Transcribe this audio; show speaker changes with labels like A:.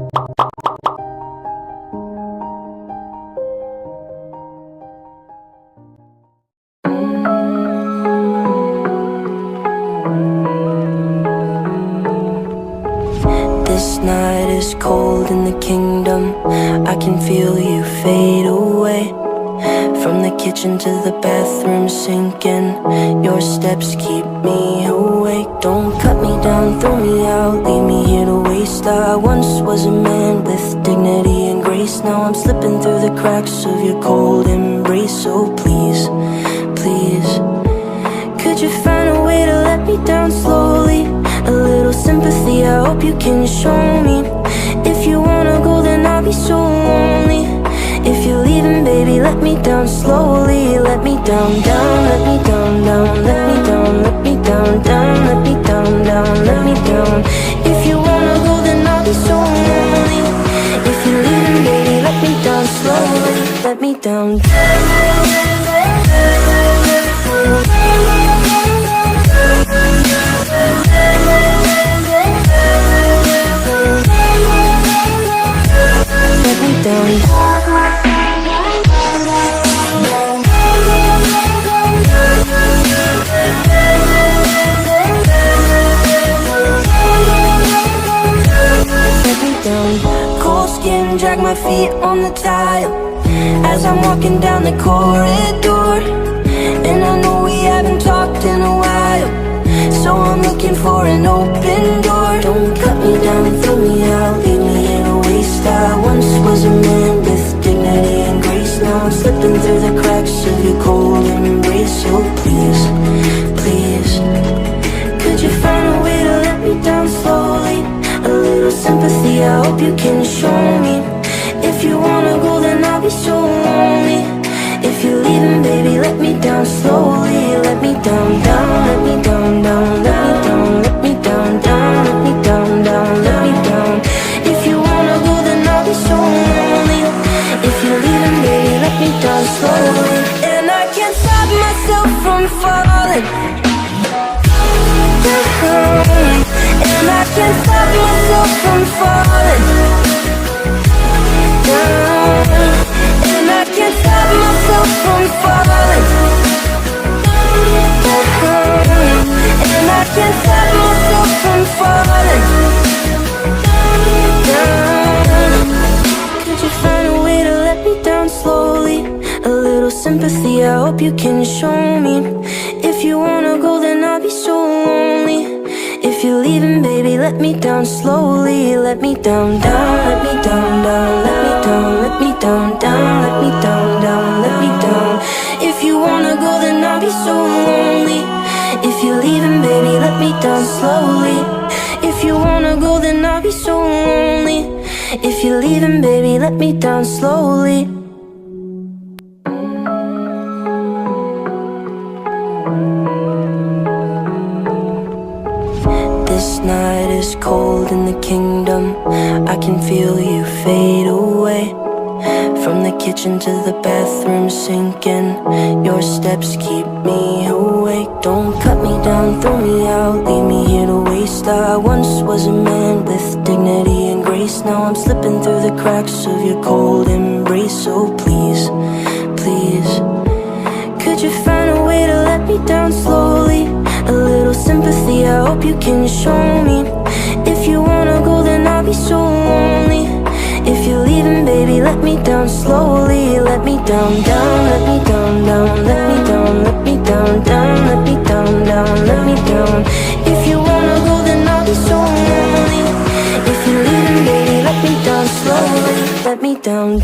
A: This night is cold in the kingdom. I can feel you fade away. From the kitchen to the bathroom sinking. Your steps keep me awake. Don't cut me down, throw me out, leave me here to waste. I once was a man with dignity and grace. Now I'm slipping through the cracks of your cold embrace. So please, please, could you find a way to let me down slowly? A little sympathy, I hope you can show me. If you wanna go, then I'll be so lonely. If you're leaving, baby, let me down slowly. Let me down, down, let me down, down, let me down, let me down, down, let me down, down, let me down. If you wanna go, then I'll be so lonely. If you're leaving, baby, let me down slowly. Let me down. Let me down. Cold skin, drag my feet on the tile as I'm walking down the corridor. And I know we haven't talked in a while, so I'm looking for an open door. Don't cut me down and throw me out, leave me in a waste. I once was a man with dignity and grace. Now I'm slipping through the cracks of your cold embrace. So please, please, could you find a way to let me down slowly? A little sympathy, I hope you can show me. If you wanna go, then I'll be so lonely. If you're leaving, baby, let me down slowly. Let me down, down, let me down, down, let me down, let me down, down, let me down, down, let me down. If you wanna go, then I'll be so lonely. If you're leaving, baby, let me down slowly. And I can't stop myself from falling down. And I can't stop myself from falling down. And I can't stop myself from falling down. And I can't stop myself from falling down. Could you find a way to let me down slowly? A little sympathy, I hope you can show me. If you wanna go, then I'll be so lonely. If you're leaving, baby, let me down slowly. Let me down, down, let me down, down, let me down, let me down, down, let me down, down, let me down. If you wanna go, then I'll be so lonely. If you're leaving, baby, let me down slowly. If you wanna go, then I'll be so lonely. If you're leaving, baby, let me down slowly. This night is cold in the kingdom. I can feel you fade away. From the kitchen to the bathroom sinking. Your steps keep me awake. Don't cut me down, throw me out, leave me here to waste. I once was a man with dignity and grace. Now I'm slipping through the cracks of your cold embrace. So please, please, could you find a way to let me down slowly? A little sympathy, I hope you can show me. If you wanna go, then I'll be so lonely. If you're leaving, baby, let me down slowly. Let me down, down, let me down, down, let me down, let me down, down, let me down, down, let me down. If you wanna go, then I'll be so lonely. If you're leaving, baby, let me down slowly. Let me down.